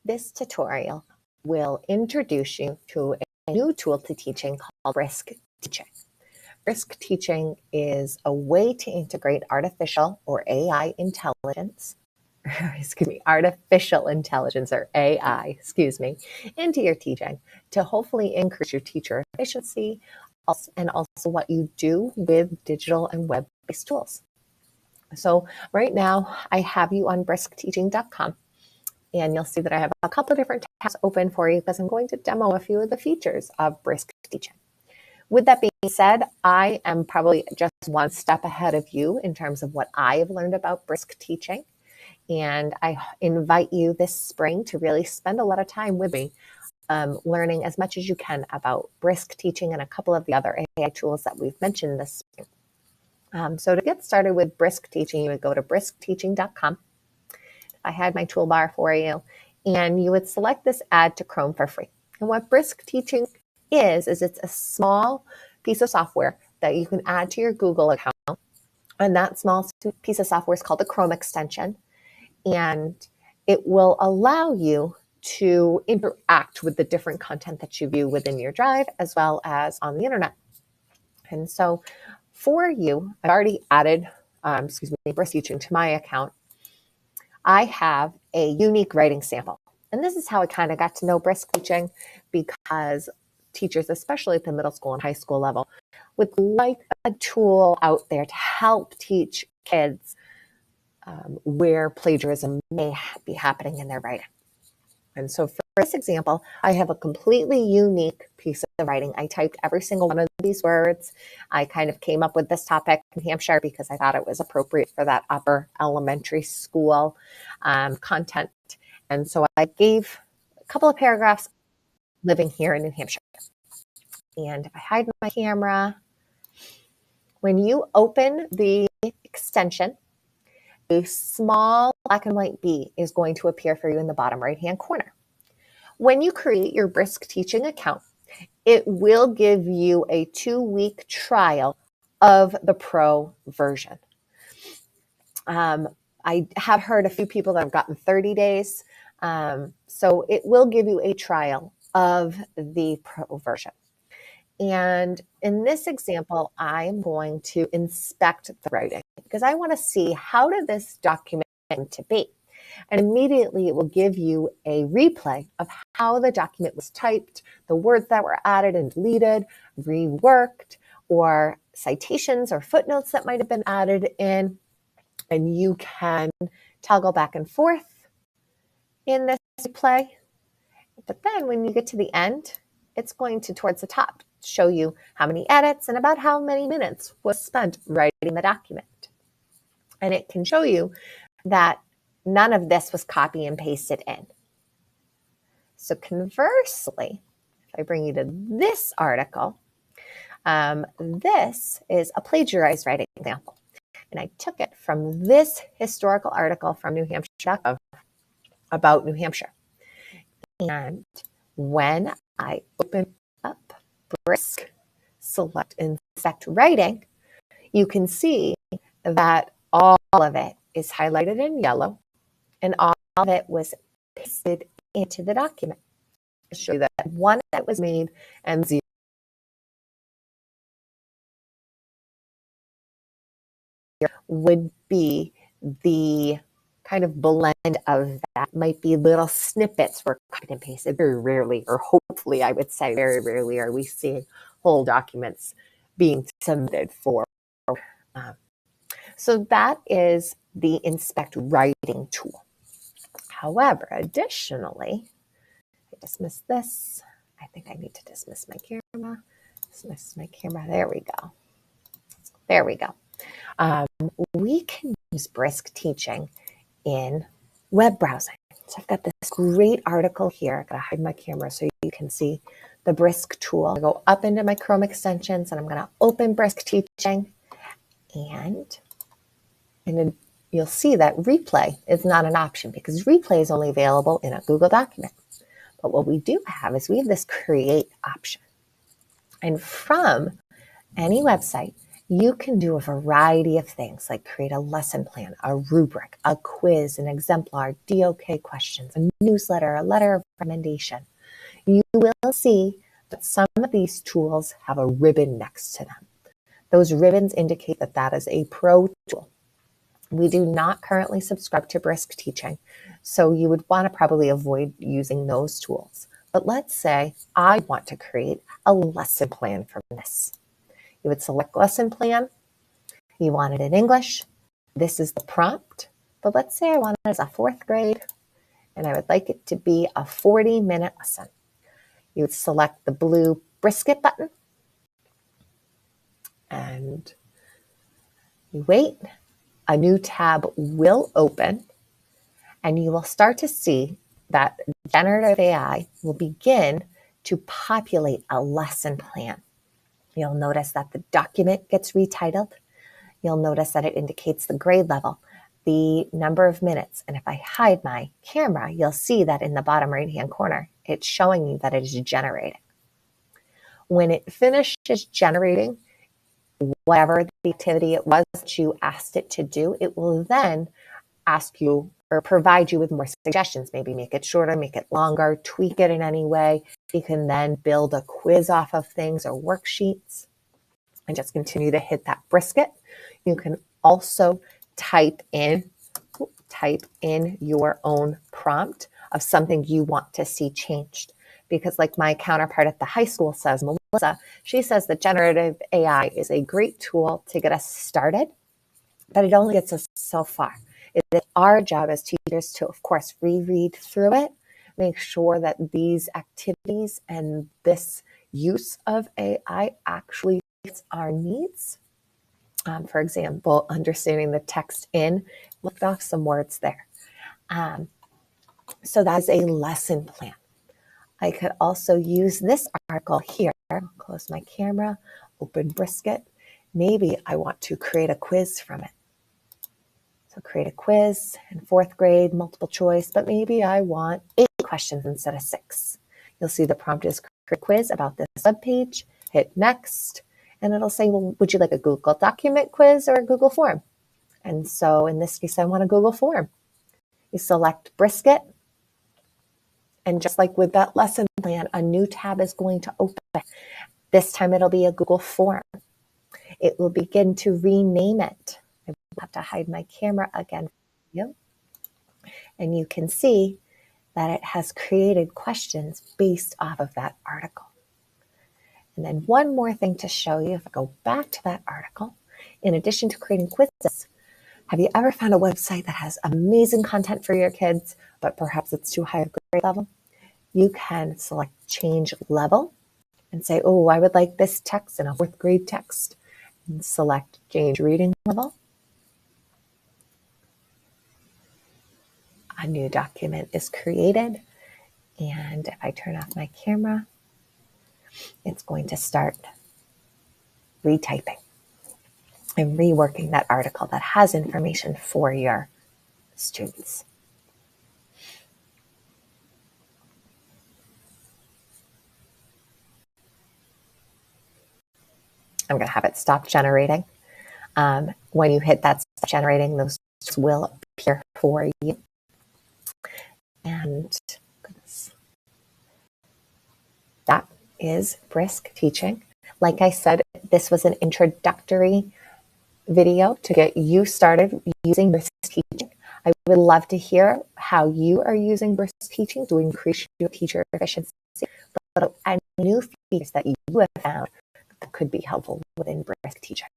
This tutorial will introduce you to a new tool to teaching called Brisk Teaching. Brisk Teaching is a way to integrate artificial or AI intelligence, artificial intelligence or AI, into your teaching to hopefully increase your teacher efficiency and also what you do with digital and web-based tools. So right now I have you on briskteaching.com. And you'll see that I have a couple of different tabs open for you because I'm going to demo a few of the features of Brisk Teaching. With that being said, I am probably just one step ahead of you in terms of what I have learned about Brisk Teaching. And I invite you this spring to really spend a lot of time with me, learning as much as you can about Brisk Teaching and a couple of the other AI tools that we've mentioned this spring. So to get started with Brisk Teaching, you would go to briskteaching.com. I had my toolbar for you, and you would select this Add to Chrome for free. And what Brisk Teaching is it's a small piece of software that you can add to your Google account. And that small piece of software is called the Chrome extension. And it will allow you to interact with the different content that you view within your drive as well as on the internet. And so for you, I've already added, Brisk Teaching to my account. I have a unique writing sample. And this is how I kind of got to know Brisk Teaching, because teachers, especially at the middle school and high school level, would like a tool out there to help teach kids where plagiarism may be happening in their writing. And so for this example, I have a completely unique piece of writing. I typed every single one of these words. I kind of came up with this topic in New Hampshire because I thought it was appropriate for that upper elementary school content. And so I gave a couple of paragraphs living here in New Hampshire. And if I hide my camera, when you open the extension, a small black and white bee is going to appear for you in the bottom right-hand corner. When you create your Brisk Teaching account, it will give you a 2-week trial of the pro version. I have heard a few people that have gotten 30 days. So it will give you a trial of the pro version. And in this example, I'm going to inspect the writing because I want to see how did this document come to be. And immediately it will give you a replay of how the document was typed, the words that were added and deleted, reworked, or citations or footnotes that might have been added in. And you can toggle back and forth in this replay. But then when you get to the end, it's going to, towards the top, show you how many edits and about how many minutes was spent writing the document. And it can show you that none of this was copy and pasted in. So conversely, if I bring you to this article, this is a plagiarized writing example. And I took it from this historical article from New Hampshire about New Hampshire. And when I open up Brisk, select Inspect Writing, you can see that all of it is highlighted in yellow and all of it was pasted into the document to show you that one that was made and 0 would be the kind of blend of that. Might be little snippets were cut and pasted. Very rarely, or hopefully I would say very rarely, are we seeing whole documents being submitted for. So that is the Inspect Writing tool. However, additionally, I dismiss this. I think I need to dismiss my camera. Dismiss my camera. There we go. There we go. We can use Brisk Teaching in web browsing. So I've got this great article here. I'm going to hide my camera so you can see the Brisk tool. I'll go up into my Chrome extensions and I'm going to open Brisk Teaching, and then you'll see that replay is not an option because replay is only available in a Google document. But what we do have is we have this create option. And from any website, You can do a variety of things like create a lesson plan, a rubric, a quiz, an exemplar, DOK questions, a newsletter, a letter of recommendation. You will see that some of these tools have a ribbon next to them. Those ribbons indicate that that is a pro tool. We do not currently subscribe to Brisk Teaching, so you would want to probably avoid using those tools. But let's say I want to create a lesson plan from this. You would select lesson plan. You want it in English. This is the prompt. But let's say I want it as a 4th grade, and I would like it to be a 40-minute lesson. You would select the blue brisket button, and you wait. A new tab will open, and you will start to see that generative AI will begin to populate a lesson plan. You'll notice that the document gets retitled. You'll notice that it indicates the grade level, the number of minutes. And if I hide my camera, you'll see that in the bottom right-hand corner, it's showing you that it is generating. When it finishes generating whatever the activity it was that you asked it to do, it will then ask you or provide you with more suggestions. Maybe make it shorter, make it longer, tweak it in any way. You can then build a quiz off of things or worksheets and just continue to hit that brisket. You can also type in your own prompt of something you want to see changed. Because like my counterpart at the high school says, Melissa, she says that generative AI is a great tool to get us started, but it only gets us so far. It is our job as teachers to, of course, reread through it, make sure that these activities and this use of AI actually fits our needs. For example, understanding the text in, looked off some words there. So that's a lesson plan. I could also use this article here. I'll close my camera, open Brisket. Maybe I want to create a quiz from it. So create a quiz in 4th grade, multiple choice, but maybe I want 8 questions instead of 6. You'll see the prompt is create a quiz about this webpage, hit next, and it'll say, well, would you like a Google document quiz or a Google form? And so in this case, I want a Google form. You select Brisket, and just like with that lesson plan, a new tab is going to open. This time it'll be a Google form. It will begin to rename it. I will have to hide my camera again for you. And you can see that it has created questions based off of that article. And then one more thing to show you, if I go back to that article, in addition to creating quizzes, have you ever found a website that has amazing content for your kids, but perhaps it's too high a grade level? You can select change level and say, oh, I would like this text in a 4th grade text. And select change reading level. A new document is created. And if I turn off my camera, it's going to start retyping and reworking that article that has information for your students. I'm going to have it stop generating. When you hit that stop generating, those will appear for you. And goodness, that is Brisk Teaching. Like I said, this was an introductory video to get you started using Brisk Teaching. I would love to hear how you are using Brisk Teaching to increase your teacher efficiency, but any new features that you have found that could be helpful within Brisk Teaching.